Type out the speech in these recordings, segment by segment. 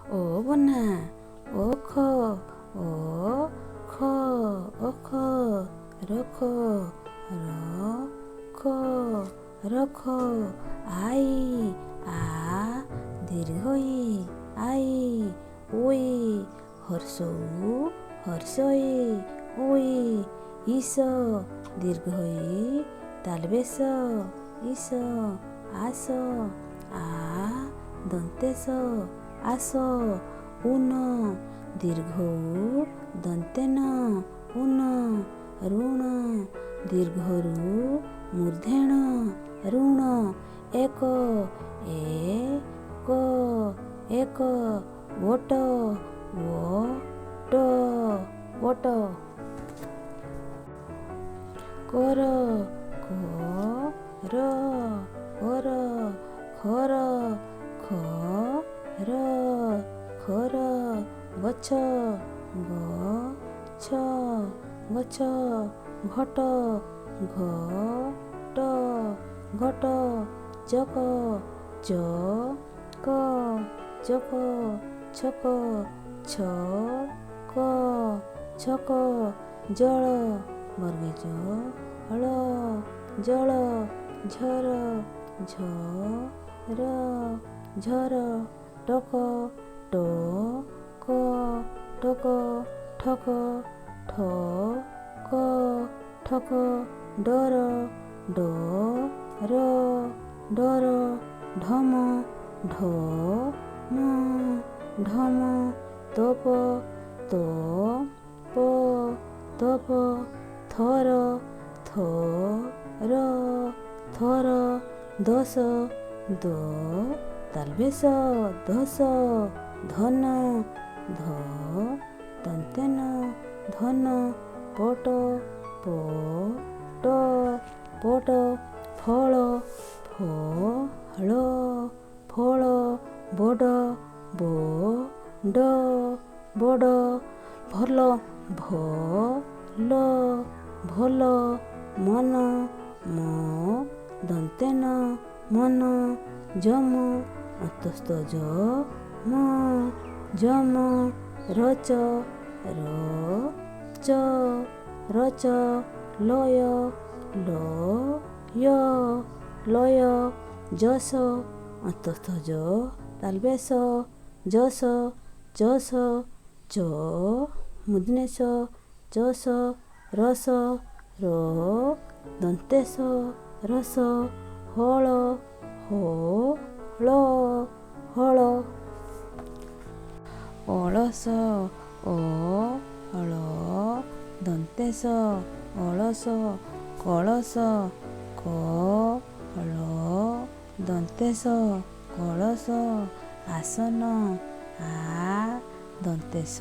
ଓ ବନା ଓଖ ଓ ଖ ଓଖ ରଖ ରଖ ରଖ ଆଇ ଆ ଦୀର୍ଘଇ ଆଇ ଓଇ ହର୍ଷଉ ହର୍ଷଇ ଓଇ ঈশ দীর্ঘই তালবেশ ঈশ আস আ দন্তেশ আস উন দীর্ঘ দন্তেন উন ঋণ দীর্ঘরু মূর্ধেণ ঋণ এক এক এক ওট ওট ওট কর কর কর খর খর খর গছ গছ গছ ঘট ঘট ঘট চক চক চক ছক ছক ছক জଳ বর্গে জল জল ঝর ঝর ঝর টক টক টক ঠক ঠক ঠক ডর ডর ডর ঢম ঢম ঢম তোপ তোপ তোপ থর থর থর দশ দ তালবেশ দশ ধন ধ দন্তেন ধন পট পট পট ফଳ ফଳ ফଳ বଡ଼ বଡ଼ ବଡ଼ ଭଲ ଭଲ ଭଲ ମନ ମ ଦନ୍ତେନ ମନ ଯମ ଅନ୍ତସ୍ଥ ଯମ ଯମ ରଚ ରଚ ରଚ ଲୟ ଲୟ ଲୟ ଯଶ ଅନ୍ତସ୍ଥ ଯ ତାଲବେଶ ଯଶ ଯଶ ଚ ମୁଦିନେଶ ଚଷ ରସ ର ଦନ୍ତେଶ ରସ ହଳ ହଳ ହଳ ଅଳସ ଅଳ ଦନ୍ତେଶ ଅଳସ କଳସ କଳ ଦନ୍ତେଶ କଳସ ଆସନ ଆ ଦନ୍ତେଶ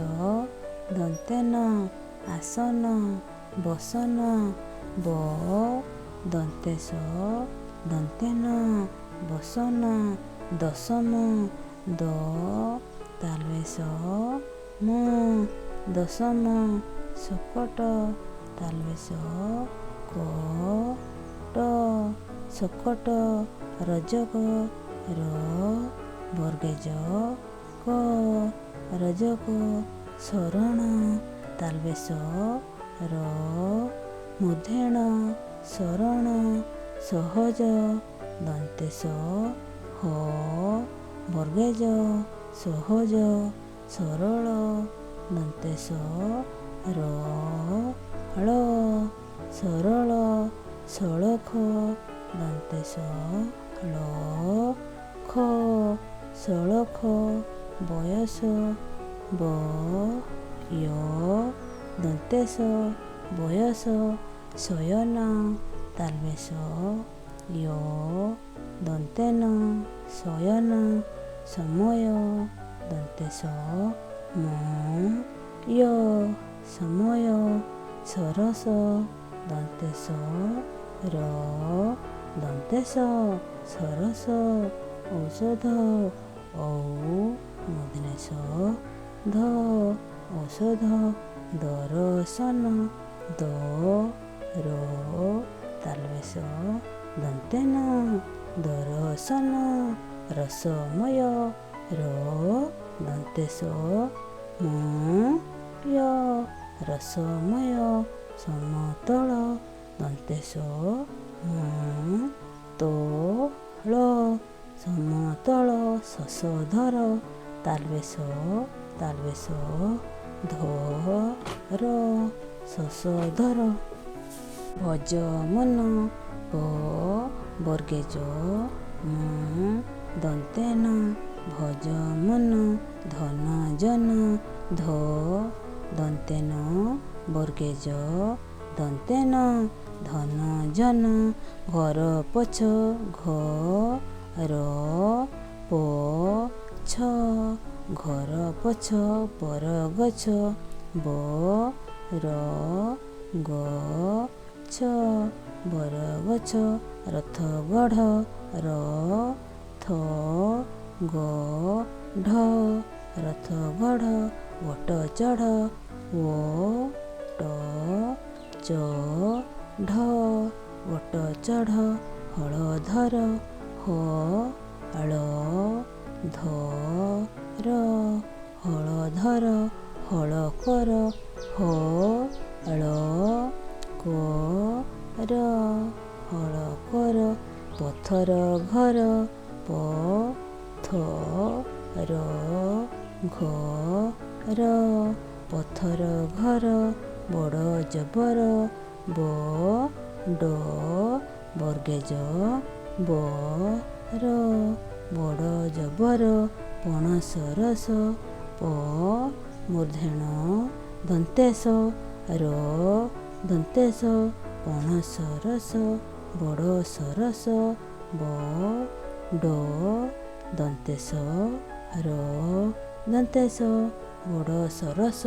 ଦନ୍ତେନ ଆସନ ବସନ ବ ଦନ୍ତେଶ ଦନ୍ତେନ ବସନ ଦଶମ ଦ ତାଲବେଶ ମ ଦଶମ ଶକଟ ତାଲବେଶ କ ଟ ଶକଟ ରଜକ ର ବର୍ଗେଜ କ ରଜକ ଶରଣ ତାଲବେଶ ର ମୂର୍ଧେଣ ଶରଣ ସହଜ ଦନ୍ତେଶ ହ ବର୍ଗେଜ ସହଜ ସରଳ ଦନ୍ତେଶ ର ଳ ସରଳ ସଳଖ ଦନ୍ତେଶ ଳ ଖ ସଳଖ ବୟସ ବ ୟ ଦନ୍ତେଶ ବୟସ ଶୟନ ତାଲବେଶ ୟ ଦନ୍ତେନ ଶୟନ ସମୟ ଦନ୍ତେଶ ମ ୟ ସମୟ ସରସ ଦନ୍ତେଶ ର ଦନ୍ତେଶ ସରସ ଔଷଧ ଔ ମୁଦିନେଶ ଧ ଔଷଧ ଦରଶନ ଦ ର ତାଲବେଶ ଦନ୍ତେନ ଦରଶନ ରସମୟ ର ଦନ୍ତେଶ ମୟ ରସମୟ ସମତଳ ଦନ୍ତେଶ ତଳ ସମତଳ ଶଶଧର ତାଲବେଶ ଧର ଶଶଧର ଭଜମନ ବର୍ଗେଜ ଦନ୍ତେନ ଭଜମନ ଧନଜନ ଦନ୍ତେନ ବର୍ଗେଜ ଦନ୍ତେନ ଧନଜନ ଘର ପଛ ଘର ପଛ ଘର ପଛ ବରଗଛ ବରଗଛ ବରଗଛ ରଥଗଢ଼ ରଥଗଢ଼ ଓଟଚଢ଼ ଓଟଚଢ଼ ହଳଧର ହଳଧର ହଳକର ହଳକର ପଥର ଘର ପଥର ଘର ବଡ଼ ଜବର ବଡ଼ ବର୍ଗେଜ ବଡ଼ ଜବର ପଣସ ରସ ମୂର୍ଧେଣ ଦନ୍ତେଶ ଦନ୍ତେଶ ପଣସ ରସ ବଡ଼ ସରସ ଦନ୍ତେଶ ଦନ୍ତେଶ ବଡ଼ ସରସ।